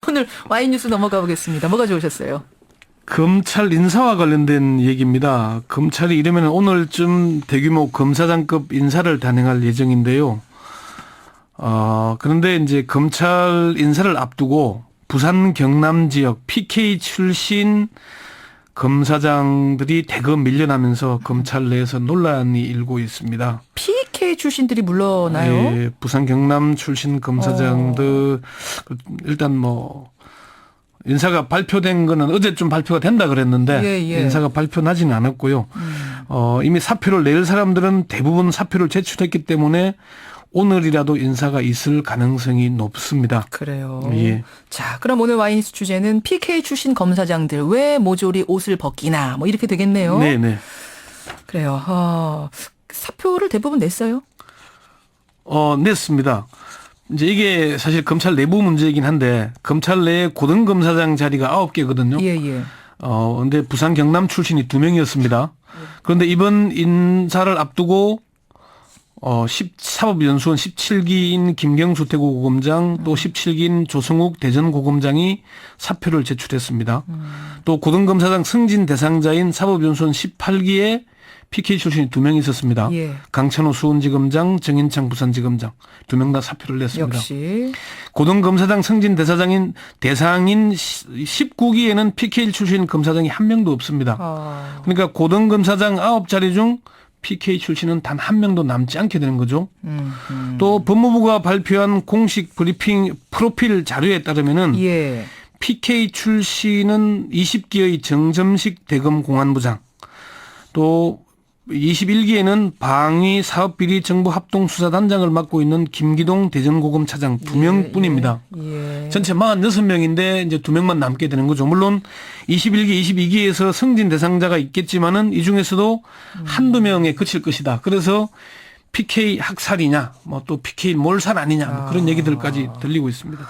오늘 와인 뉴스 넘어가 보겠습니다. 뭐가 좋으셨어요? 검찰 인사와 관련된 얘기입니다. 검찰이 이르면 오늘쯤 대규모 검사장급 인사를 단행할 예정인데요. 그런데 이제 검찰 인사를 앞두고 부산 경남 지역 PK 출신 검사장들이 대거 밀려나면서 검찰 내에서 논란이 일고 있습니다. PK 출신들이 물러나요? 예, 부산 경남 출신 검사장들 일단 뭐 인사가 발표된 거는 어제쯤 발표가 된다 그랬는데 예. 인사가 발표나지는 않았고요. 이미 사표를 낼 사람들은 대부분 사표를 제출했기 때문에 오늘이라도 인사가 있을 가능성이 높습니다. 그래요. 예. 자, 그럼 오늘 와인 뉴스 주제는 PK 출신 검사장들 왜 모조리 옷을 벗기나 뭐 이렇게 되겠네요. 네네. 그래요. 사표를 대부분 냈어요? 냈습니다. 이제 이게 사실 검찰 내부 문제이긴 한데 검찰 내에 고등검사장 자리가 9개거든요. 예. 근데 부산 경남 출신이 2명이었습니다. 그런데 이번 인사를 앞두고 사법연수원 17기인 김경수 대구고검장 또 17기인 조성욱 대전고검장이 사표를 제출했습니다. 또 고등검사장 승진 대상자인 사법연수원 18기에 PK 출신이 2명이 있었습니다. 예. 강찬호 수원지검장, 정인창 부산지검장 2명 다 사표를 냈습니다. 역시. 고등검사장 승진 대상인 19기에는 PK 출신 검사장이 한 명도 없습니다. 그러니까 고등검사장 9자리 중 PK 출신은 단 한 명도 남지 않게 되는 거죠. 또 법무부가 발표한 공식 브리핑 프로필 자료에 따르면은 예. PK 출신은 20기의 정점식 대검 공안부장, 또 21기에는 방위 사업비리 정부 합동수사단장을 맡고 있는 김기동 대전고검차장 2명뿐입니다. 예. 전체 46명인데 이제 2명만 남게 되는 거죠. 물론 21기, 22기에서 승진 대상자가 있겠지만은 이 중에서도 한두 명에 그칠 것이다. 그래서 PK 학살이냐, 뭐 또 PK 몰살 아니냐, 뭐 그런 얘기들까지 들리고 있습니다.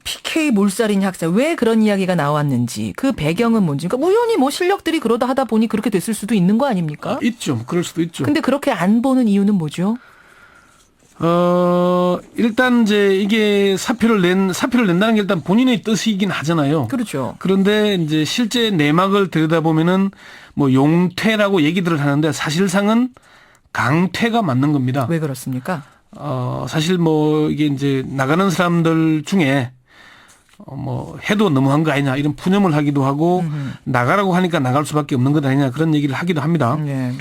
PK 몰살인 학살 왜 그런 이야기가 나왔는지 그 배경은 뭔지 그러니까 우연히 뭐 실력들이 그러다 하다 보니 그렇게 됐을 수도 있는 거 아닙니까? 있죠. 그럴 수도 있죠. 근데 그렇게 안 보는 이유는 뭐죠? 일단 이제 이게 사표를 낸다는 게 일단 본인의 뜻이긴 하잖아요. 그렇죠. 그런데 이제 실제 내막을 들여다보면은 뭐 용퇴라고 얘기들을 하는데 사실상은 강퇴가 맞는 겁니다. 왜 그렇습니까? 사실 뭐 이게 이제 나가는 사람들 중에 뭐 해도 너무한 거 아니냐 이런 푸념을 하기도 하고 나가라고 하니까 나갈 수밖에 없는 것 아니냐 그런 얘기를 하기도 합니다. 네.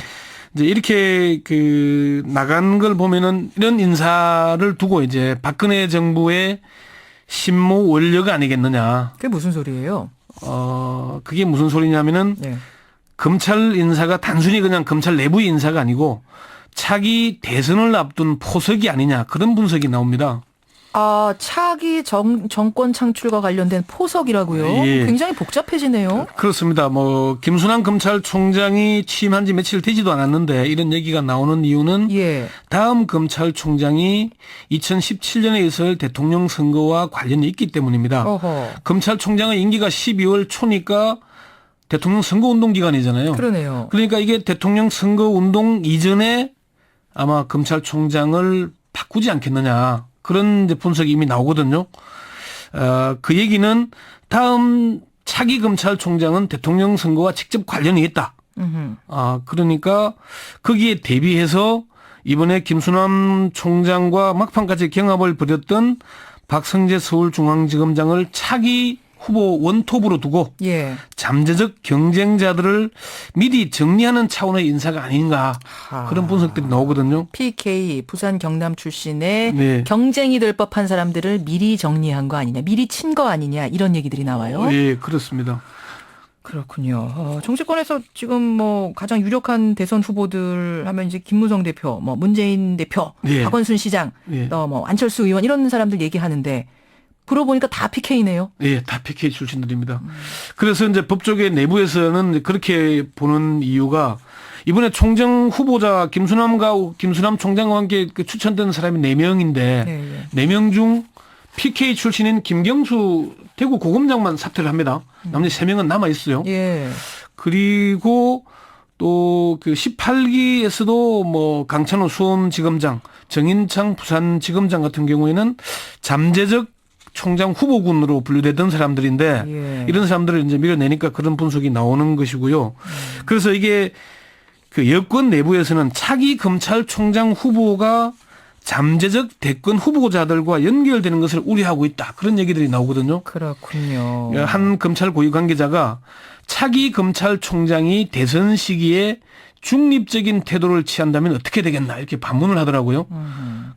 이제 이렇게 그 나간 걸 보면은 이런 인사를 두고 이제 박근혜 정부의 신모 원료가 아니겠느냐. 그게 무슨 소리예요? 그게 무슨 소리냐면은 네. 검찰 인사가 단순히 그냥 검찰 내부 인사가 아니고 차기 대선을 앞둔 포석이 아니냐 그런 분석이 나옵니다. 차기 정권 창출과 관련된 포석이라고요? 예. 굉장히 복잡해지네요. 그렇습니다. 뭐 김순환 검찰총장이 취임한 지 며칠 되지도 않았는데 이런 얘기가 나오는 이유는 예. 다음 검찰총장이 2017년에 있을 대통령 선거와 관련이 있기 때문입니다. 어허. 검찰총장의 임기가 12월 초니까 대통령 선거운동 기간이잖아요. 그러네요. 그러니까 이게 대통령 선거운동 이전에 아마 검찰총장을 바꾸지 않겠느냐. 그런 이제 분석이 이미 나오거든요. 그 얘기는 다음 차기 검찰총장은 대통령 선거와 직접 관련이 있다. 그러니까 거기에 대비해서 이번에 김순환 총장과 막판까지 경합을 벌였던 박성재 서울중앙지검장을 차기 후보 원톱으로 두고 예. 잠재적 경쟁자들을 미리 정리하는 차원의 인사가 아닌가 그런 분석들이 나오거든요. PK 부산 경남 출신의 네. 경쟁이 될 법한 사람들을 미리 정리한 거 아니냐, 미리 친 거 아니냐 이런 얘기들이 나와요. 예, 그렇습니다. 그렇군요. 정치권에서 지금 뭐 가장 유력한 대선 후보들 하면 이제 김무성 대표, 뭐 문재인 대표, 예. 박원순 시장, 예. 또 뭐 안철수 의원 이런 사람들 얘기하는데. 그러고 보니까 다 PK네요. 예, 다 PK 출신들입니다. 그래서 이제 법조계 내부에서는 그렇게 보는 이유가 이번에 총장 후보자 김수남 총장과 함께 그 추천된 사람이 4명인데 4명 중 PK 출신인 김경수 대구 고검장만 사퇴를 합니다. 나머지 3명은 남아 있어요. 예. 그리고 또 그 18기에서도 뭐 강찬호 수원지검장, 정인창 부산지검장 같은 경우에는 잠재적 총장 후보군으로 분류되던 사람들인데 예. 이런 사람들을 이제 밀어내니까 그런 분석이 나오는 것이고요. 그래서 이게 그 여권 내부에서는 차기 검찰총장 후보가 잠재적 대권 후보자들과 연결되는 것을 우려하고 있다. 그런 얘기들이 나오거든요. 그렇군요. 한 검찰 고위 관계자가 차기 검찰총장이 대선 시기에 중립적인 태도를 취한다면 어떻게 되겠나 이렇게 반문을 하더라고요.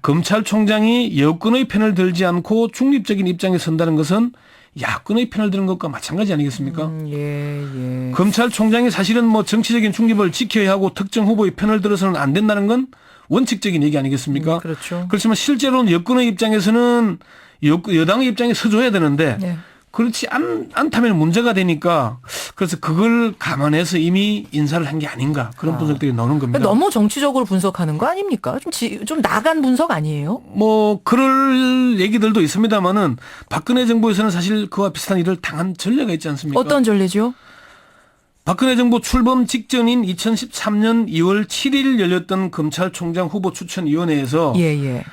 검찰총장이 여권의 편을 들지 않고 중립적인 입장에 선다는 것은 야권의 편을 드는 것과 마찬가지 아니겠습니까? 예. 검찰총장이 사실은 뭐 정치적인 중립을 지켜야 하고 특정 후보의 편을 들어서는 안 된다는 건 원칙적인 얘기 아니겠습니까? 그렇죠. 그렇지만 실제로는 여권의 입장에서는 여당의 입장에 서줘야 되는데 네. 그렇지 않다면 문제가 되니까 그래서 그걸 감안해서 이미 인사를 한 게 아닌가 그런 분석들이 나오는 겁니다. 너무 정치적으로 분석하는 거 아닙니까? 좀 나간 분석 아니에요? 뭐 그럴 얘기들도 있습니다만은 박근혜 정부에서는 사실 그와 비슷한 일을 당한 전례가 있지 않습니까? 어떤 전례죠? 박근혜 정부 출범 직전인 2013년 2월 7일 열렸던 검찰총장 후보 추천위원회에서 예.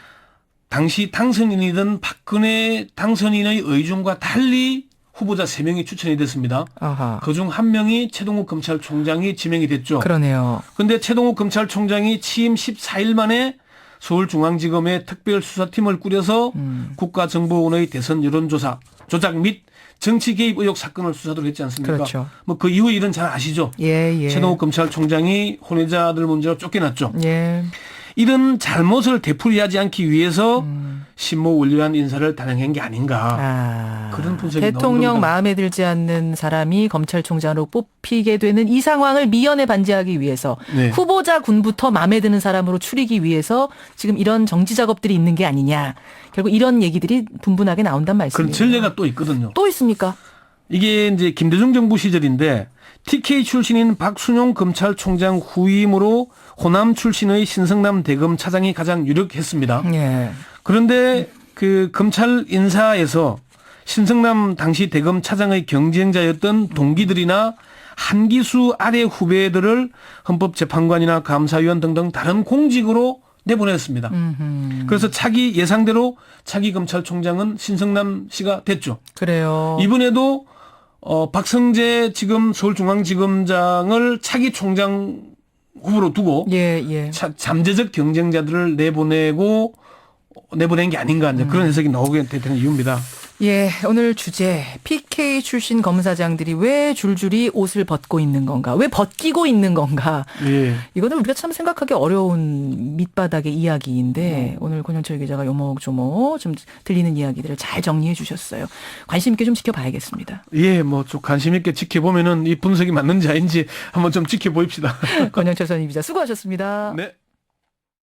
당시 당선인이던 박근혜 당선인의 의중과 달리 후보자 3명이 추천이 됐습니다. 아하. 그중 한 명이 최동욱 검찰총장이 지명이 됐죠. 그러네요. 그런데 최동욱 검찰총장이 취임 14일 만에 서울중앙지검에 특별수사팀을 꾸려서 국가정보원의 대선 여론조사 조작 및 정치 개입 의혹 사건을 수사하도록 했지 않습니까? 그렇죠. 뭐 그 이후 일은 잘 아시죠? 예. 최동욱 검찰총장이 혼외자들 문제로 쫓겨났죠. 예. 이런 잘못을 되풀이하지 않기 위해서 신모원리한 인사를 단행한 게 아닌가. 그런 분석이 대통령 나오는 겁니다. 마음에 들지 않는 사람이 검찰총장으로 뽑히게 되는 이 상황을 미연에 반지하기 위해서 네. 후보자 군부터 마음에 드는 사람으로 추리기 위해서 지금 이런 정치 작업들이 있는 게 아니냐. 결국 이런 얘기들이 분분하게 나온단 그런 말씀이에요. 전례가 또 있거든요. 또 있습니까? 이게 이제 김대중 정부 시절인데 TK 출신인 박순용 검찰총장 후임으로 호남 출신의 신성남 대검 차장이 가장 유력했습니다. 예. 그런데 그 검찰 인사에서 신성남 당시 대검 차장의 경쟁자였던 동기들이나 한기수 아래 후배들을 헌법재판관이나 감사위원 등등 다른 공직으로 내보냈습니다. 그래서 예상대로 차기 검찰총장은 신성남 씨가 됐죠. 그래요. 이번에도 박성재 지금 서울중앙지검장을 차기 총장 후보로 두고 예. 잠재적 경쟁자들을 내보낸 게 아닌가 이제 그런 해석이 나오게 되는 이유입니다. 예, 오늘 주제 PK 출신 검사장들이 왜 줄줄이 옷을 벗고 있는 건가? 왜 벗기고 있는 건가? 예. 이거는 우리가 참 생각하기 어려운 밑바닥의 이야기인데 오늘 권영철 기자가 요목조목 좀 들리는 이야기들을 잘 정리해 주셨어요. 관심 있게 좀 지켜봐야겠습니다. 예, 뭐 좀 관심 있게 지켜보면은 이 분석이 맞는지 아닌지 한번 좀 지켜보입시다. 권영철 선임 기자 수고하셨습니다. 네.